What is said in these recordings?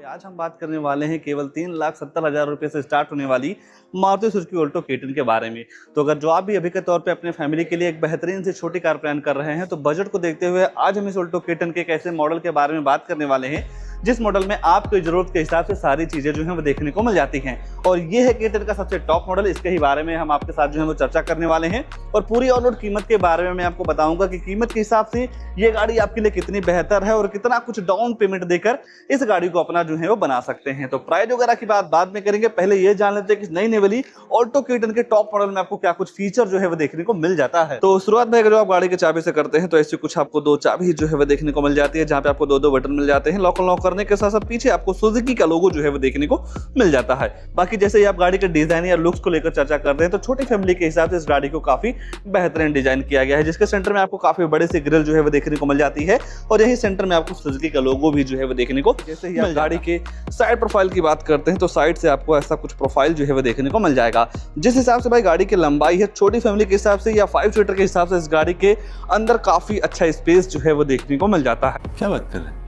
आज हम बात करने वाले हैं केवल 3,70,000 रुपये से स्टार्ट होने वाली मारुति सुजुकी ऑल्टो के10 के बारे में। तो अगर जो आप भी अभी के तौर पे अपने फैमिली के लिए एक बेहतरीन से छोटी कार प्लान कर रहे हैं तो बजट को देखते हुए आज हम इस ऑल्टो के10 के एक ऐसे मॉडल के बारे में बात करने वाले हैं जिस मॉडल में आपकी जरूरत के हिसाब से सारी चीजें जो है वो देखने को मिल जाती हैं। और ये है के10 का सबसे टॉप मॉडल। इसके ही बारे में हम आपके साथ जो है वो चर्चा करने वाले हैं और पूरी ऑन रोड कीमत के बारे में मैं आपको बताऊंगा कि कीमत के हिसाब से ये गाड़ी आपके लिए कितनी बेहतर है और कितना कुछ डाउन पेमेंट देकर इस गाड़ी को अपना जो है वो बना सकते हैं। तो प्राइस वगैरह की बात बाद में करेंगे, पहले ये जान लेते हैं कि नई वाली ऑल्टो के10 के टॉप मॉडल में आपको क्या कुछ फीचर जो है वो देखने को मिल जाता है। तो शुरुआत में अगर आप गाड़ी के चाबी से करते हैं तो ऐसे कुछ आपको दो चाबी जो है वो देखने को मिल जाती है, जहाँ पे आपको दो बटन मिल जाते हैं। लॉक अनलॉक करने के साथ साथ पीछे आपको सुजुकी का लोगो जो है वो देखने को मिल जाता है। बाकी जैसे ही आप गाड़ी के डिजाइन या लुक्स को लेकर चर्चा करते हैं तो छोटी फैमिली के हिसाब से इस गाड़ी को काफी बेहतरीन डिजाइन किया गया है, जिसके सेंटर में आपको काफी बड़े से ग्रिल जो है वो देखने को मिल जाती है और यही सेंटर में आपको सुजुकी का लोगो भी जो है वो देखने को। जैसे ही आप गाड़ी के साइड प्रोफाइल की बात करते हैं तो साइड से आपको ऐसा कुछ प्रोफाइल जो है वो देखने को मिल जाएगा, जिस हिसाब से भाई गाड़ी की लंबाई है छोटी फैमिली के हिसाब से या 5 सीटर के हिसाब से इस गाड़ी के अंदर काफी अच्छा स्पेस जो है वो देखने को मिल जाता है। क्या बात कर रहे हैं।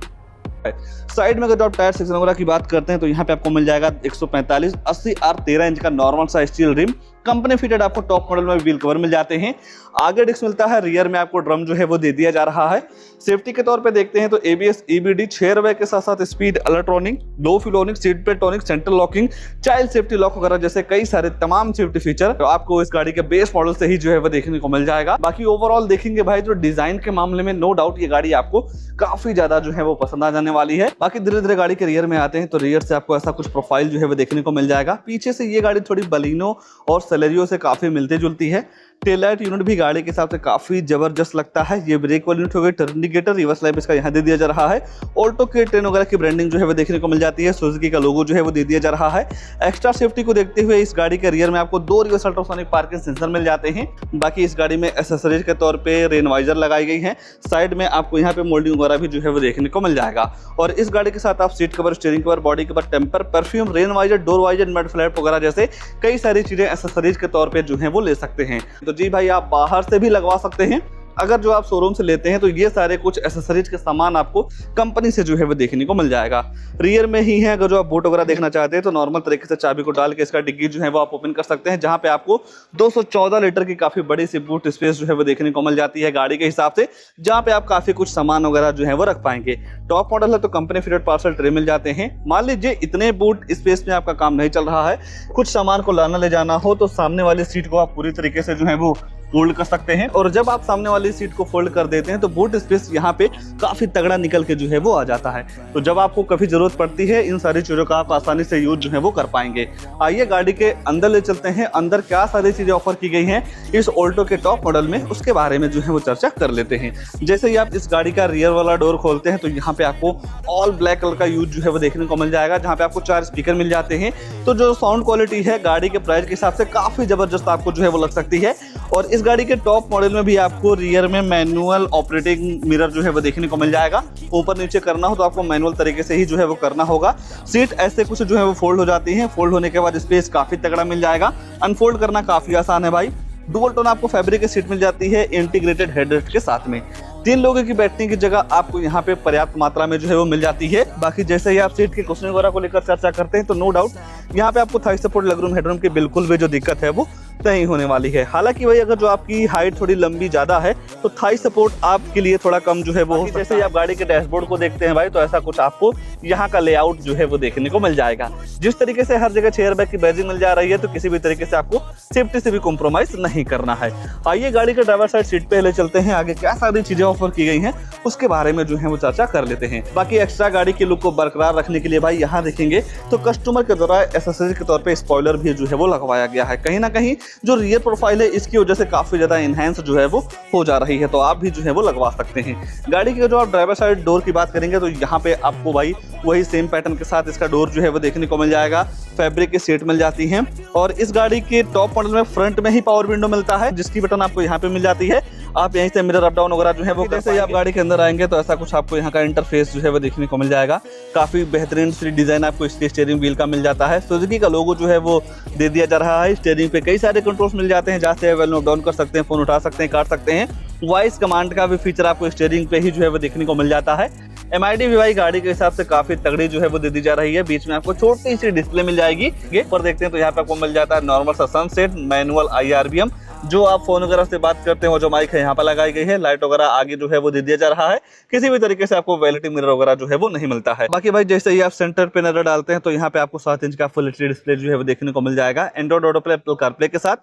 साइड में अगर आप टायर सेक्शन वगैरह की बात करते हैं तो यहाँ पे आपको मिल जाएगा 145 80R 13 इंच का नॉर्मल सा स्टील रिम। कंपनी फिटेड आपको टॉप मॉडल में व्हील कवर मिल जाते हैं। आगे डिस्क मिलता है, रियर में आपको ड्रम जो है वो दे दिया जा रहा है। सेफ्टी के तौर पे देखते हैं तो ABS EBD 6 रवे के साथ साथ स्पीड इलेक्ट्रॉनिक, लो फ्लोनिक, सीट बेल्ट टॉनिक, central locking, child safety lock वगैरह जैसे कई सारे तमाम सेफ्टी फीचर तो आपको इस गाड़ी के बेस मॉडल से ही जो है वो देखने को मिल जाएगा। बाकी ओवरऑल देखेंगे भाई तो डिजाइन के मामले में नो डाउट ये गाड़ी आपको काफी ज्यादा जो है वो पसंद आ जाने वाली है। बाकी धीरे धीरे गाड़ी के रियर में आते हैं तो रियर से आपको ऐसा कुछ प्रोफाइल जो है वो देखने को मिल जाएगा। पीछे से ये गाड़ी थोड़ी बलिनो और सेलेरियो से काफी मिलती जुलती है। टेल लाइट यूनिट भी गाड़ी के हिसाब से काफी जबरदस्त लगता है। ये ब्रेक वाली यूनिट हो गई, टर्न इंडिकेटर, रिवर्स लाइट इसका यहाँ दे दिया जा रहा है। ऑल्टो के10 वगैरह की ब्रांडिंग जो है वो देखने को मिल जाती है। सुजुकी का लोगो जो है वो दे दिया जा रहा है। एक्स्ट्रा सेफ्टी को देखते हुए इस गाड़ी के रियर में आपको 2 रिवर्स अल्ट्रासोनिक पार्किंग सेंसर मिल जाते हैं। बाकी इस गाड़ी में एसेसरीज के तौर पे रेन वाइजर लगाई गई है। साइड में आपको यहाँ पे मोल्डिंग वगैरह भी जो है वो देखने को मिल जाएगा। और इस गाड़ी के साथ आप seat cover, steering cover, body cover, टेम्पर, perfume, rain visor, door visor, mud flap वगैरह जैसे कई सारी चीजें एसेसरीज के तौर पे जो है वो ले सकते हैं। तो जी भाई आप बाहर से भी लगवा सकते हैं। अगर जो आप शोरूम से लेते हैं तो ये सारे कुछ एसेसरीज के सामान आपको कंपनी से जो है वो देखने को मिल जाएगा। रियर में ही है, अगर जो आप बूट वगैरह देखना चाहते हैं तो नॉर्मल तरीके से चाबी को डाल के इसका डिग्गी जो है वो आप ओपन कर सकते हैं, जहां पे आपको 214 लीटर की काफी बड़ी सी बूट स्पेस जो है वो देखने को मिल जाती है गाड़ी के हिसाब से, जहां पे आप काफी कुछ सामान वगैरह जो है वो रख पाएंगे। टॉप मॉडल है तो कंपनी फिटेड पार्सल ट्रे मिल जाते हैं। मान लीजिए इतने बूट स्पेस में आपका काम नहीं चल रहा है, कुछ सामान को लाना ले जाना हो तो सामने वाली सीट को आप पूरी तरीके से जो है वो फोल्ड कर सकते हैं। और जब आप सामने वाली सीट को फोल्ड कर देते हैं तो बूट स्पेस यहाँ पे काफी तगड़ा निकल के जो है वो आ जाता है। तो जब आपको कभी जरूरत पड़ती है इन सारी चीजों का आप आसानी से यूज जो है वो कर पाएंगे। आइए गाड़ी के अंदर ले चलते हैं, अंदर क्या सारी चीजें ऑफर की गई हैं इस ऑल्टो के टॉप मॉडल में उसके बारे में जो है वो चर्चा कर लेते हैं। जैसे ही आप इस गाड़ी का रियर वाला डोर खोलते हैं तो यहाँ पे आपको ऑल ब्लैक कलर का यूज जो है वो देखने को मिल जाएगा, जहाँ पे आपको 4 स्पीकर मिल जाते हैं। तो जो साउंड क्वालिटी है गाड़ी के प्राइस के हिसाब से काफी जबरदस्त आपको जो है वो लग सकती है। और इस गाड़ी के टॉप मॉडल में भी आपको रियर में मैनुअल ऑपरेटिंग मिरर जो है वो देखने को मिल जाएगा। ऊपर नीचे करना हो तो आपको मैनुअल तरीके से ही जो है वो करना होगा। सीट ऐसे कुछ जो है वो फोल्ड हो जाती है। फोल्ड होने के बाद स्पेस काफी तगड़ा मिल जाएगा। अनफोल्ड करना काफी आसान है भाई। डुअल टोन आपको फैब्रिक की सीट मिल जाती है इंटीग्रेटेड हेडरेस्ट के साथ में। 3 लोगों की बैठने की जगह आपको यहाँ पे पर्याप्त मात्रा में जो है वो मिल जाती है। बाकी जैसे ही आप सीट के कुशनिंग वगैरह को लेकर चर्चा करते हैं तो नो डाउट यहाँ पे आपको थाई सपोर्ट, लेगरूम, हेडरूम की बिल्कुल भी जो दिक्कत है वो नहीं होने वाली है। हालांकि भाई अगर जो आपकी हाइट थोड़ी लंबी ज्यादा है तो थाई सपोर्ट आपके लिए थोड़ा कम जो है वो हो। जैसे ही आप गाड़ी के डैशबोर्ड को देखते हैं भाई तो ऐसा कुछ आपको यहाँ का लेआउट जो है वो देखने को मिल जाएगा। जिस तरीके से हर जगह चेयर बैग की बैजिंग मिल जा रही है तो किसी भी तरीके से आपको सेफ्टी से भी कॉम्प्रोमाइज नहीं करना है। आइए गाड़ी के ड्राइवर साइड सीट पे ले चलते हैं, आगे क्या सारी चीजें ऑफर की गई हैं उसके बारे में जो है वो चर्चा कर लेते हैं। बाकी एक्स्ट्रा गाड़ी के लुक को बरकरार रखने के लिए भाई यहाँ देखेंगे तो कस्टमर के द्वारा एसेसरीज के तौर पे स्पॉइलर भी जो है वो लगवाया गया है। कहीं ना कहीं जो रियर प्रोफाइल है इसकी वजह से काफी ज्यादा इनहेंस जो है वो हो जा रही है, तो आप भी जो है वो लगवा सकते हैं। गाड़ी के जो आप ड्राइवर साइड डोर की बात करेंगे तो यहाँ पे आपको भाई वही सेम पैटर्न के साथ इसका डोर जो है वो देखने को मिल जाएगा। फैब्रिक की सीट मिल जाती है और इस गाड़ी के टॉप मॉडल में फ्रंट में ही पावर विंडो मिलता है, जिसकी बटन आपको यहाँ पे मिल जाती है। आप यहीं से मिरर अप डाउन वगैरह जो है वो जैसे ही आप गाड़ी के अंदर आएंगे तो ऐसा कुछ आपको यहाँ का इंटरफेस जो है वो देखने को मिल जाएगा। काफी बेहतरीन डिजाइन आपको इसके स्टीयरिंग व्हील का मिल जाता है। सुजुकी का लोगो जो है वो दे दिया जा रहा है। स्टीयरिंग पे कई सारे कंट्रोल्स मिल जाते हैं, जहाँ से वॉल्यूम अप डाउन कर सकते हैं, फोन उठा सकते हैं, काट सकते हैं। वॉइस कमांड का भी फीचर आपको स्टीयरिंग पे ही जो है वो देखने को मिल जाता है। MID भी भाई गाड़ी के हिसाब से काफी तगड़ी जो है वो दे दी जा रही है। बीच में आपको छोटी सी डिस्प्ले मिल जाएगी। ये पर देखते हैं तो यहाँ पे आपको मिल जाता है नॉर्मल सा सनसेट, मैनुअल IRBM। जो आप फोन वगैरह से बात करते हो, जो माइक है यहाँ पर लगाई गई है, लाइट वगैरह आगे जो है वो दे दिया जा रहा है। किसी भी तरीके से आपको वैलिटी मिरर वगैरह जो है वो नहीं मिलता है। बाकी भाई जैसे ही आप सेंटर पे नजर डालते हैं तो यहाँ पे आपको 7 इंच का फुल HD डिस्प्ले जो है वो देखने को मिल जाएगा Android auto play, Apple CarPlay के साथ।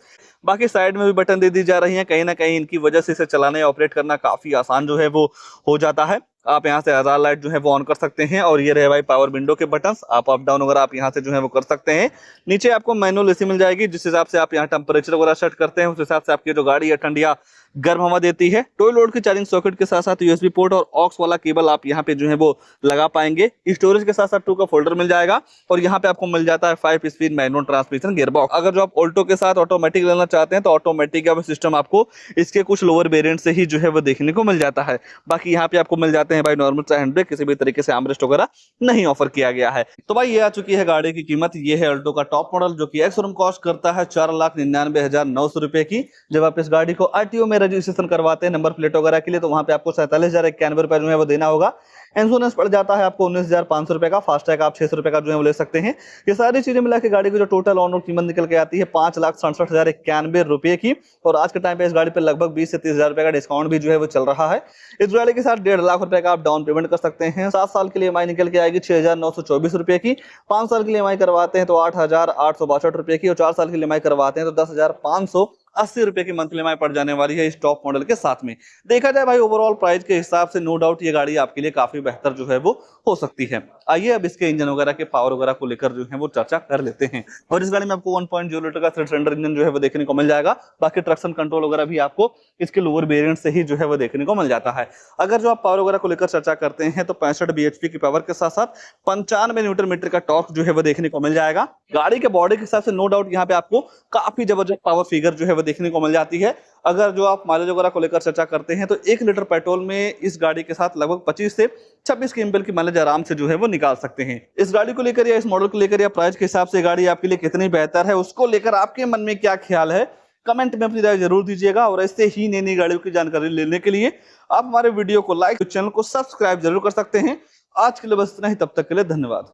बाकी साइड में भी बटन दे दी जा रही है, कहीं ना कहीं इनकी वजह से इसे चलाने या ऑपरेट करना काफी आसान जो है वो हो जाता है। आप यहाँ से आधार लाइट जो है वो ऑन कर सकते हैं। और ये रहे भाई पावर विंडो के बटन्स, आप अप डाउन वगैरह आप यहाँ से जो है वो कर सकते हैं। नीचे आपको मैनुअल AC मिल जाएगी, जिस हिसाब से आप यहाँ टेम्परेचर वगैरह सेट करते हैं उस हिसाब से आपकी जो गाड़ी है ठंडी या गर्म हवा देती है। टॉय लोड की चार्जिंग सॉकेट के साथ साथ USB पोर्ट और ऑक्स वाला केबल आप यहाँ पे जो है वो लगा पाएंगे। स्टोरेज के साथ साथ 2 का फोल्डर मिल जाएगा। और यहाँ पे आपको मिल जाता है 5 स्पीड मैनुअल ट्रांसमिशन गियरबॉक्स। अगर जो आप ऑल्टो के साथ ऑटोमेटिक लेना चाहते हैं तो ऑटोमेटिक का सिस्टम आपको इसके कुछ लोअर वेरिएंट से ही जो है वो देखने को मिल जाता है। बाकी यहाँ पे आपको मिल जाते हैं भाई नॉर्मल सा हैंड ब्रेक, किसी भी तरीके से आर्मरेस्ट वगैरह नहीं ऑफर किया गया है। तो भाई ये आ चुकी है गाड़ी की कीमत। ये है अल्टो का टॉप मॉडल, जो कि एक्स-शोरूम कॉस्ट करता है 4,99,900 रुपए की। जब आप इस गाड़ी को RTO में रजिस्ट्रेशन करवाते हैं नंबर प्लेट वगैरह के लिए, तो वहां पे आपको 47,091 रुपए जो है वो देना होगा। इंश्योरेंस पड़ जाता है आपको 19,500 रुपए का। फास्टैग आप 600 रुपए का जो है वो ले सकते हैं। ये सारी चीजें मिला के गाड़ी की जो टोटल ऑन रोड कीमत निकल के आती है 5,67,091 रुपए की। और आज के टाइम पे इस गाड़ी पे लगभग 20 से 30,000 रुपए का डिस्काउंट भी जो है वो चल रहा है। इस गाड़ी के साथ 1.5 लाख रुपए का आप डाउन पेमेंट कर सकते हैं। 7 साल के लिए EMI निकल के आएगी 6,924 रुपए की। 5 साल के लिए EMI करवाते हैं तो 8,862 रुपए की। और 4 साल के लिए EMI करवाते हैं तो 10,580 रुपए की मंथली EMI पड़ जाने वाली है इस टॉप मॉडल के साथ में। देखा जाए भाई ओवरऑल प्राइस के हिसाब से नो डाउट ये गाड़ी आपके लिए काफी बेहतर जो है वो हो सकती है। आइए अब इसके इंजन वगैरह के पावर वगैरह को लेकर जो है वो चर्चा कर लेते हैं। और इस गाड़ी में आपको 1.0 लीटर का 3 सिलेंडर इंजन जो है वो देखने को मिल जाएगा। बाकी ट्रैक्शन कंट्रोल वगैरह भी आपको इसके लोअर वेरिएंट से ही जो है वो देखने को मिल जाता है। अगर जो आप पावर वगैरह को लेकर चर्चा करते हैं तो 65 bhp की पावर के साथ साथ 95 न्यूटन मीटर का टॉर्क जो है वो देखने को मिल जाएगा। गाड़ी के बॉडी के हिसाब से नो डाउट यहाँ पे आपको काफी जबरदस्त पावर फिगर जो है वो देखने को मिल जाती है। अगर जो आप माइलेज वगैरह को लेकर चर्चा करते हैं तो 1 लीटर पेट्रोल में इस गाड़ी के साथ लगभग 25 से 26 क्विंटल की माइलेज आराम से जो है वो निकाल सकते हैं। इस गाड़ी को लेकर या इस मॉडल को लेकर या प्राइस के हिसाब से गाड़ी आपके लिए कितनी बेहतर है, उसको लेकर आपके मन में क्या ख्याल है, कमेंट में अपनी राय जरूर दीजिएगा। और ऐसे ही नई नई गाड़ियों की जानकारी लेने के लिए आप हमारे वीडियो को लाइक, चैनल को सब्सक्राइब जरूर कर सकते हैं। आज के लिए बस इतना ही, तब तक के लिए धन्यवाद।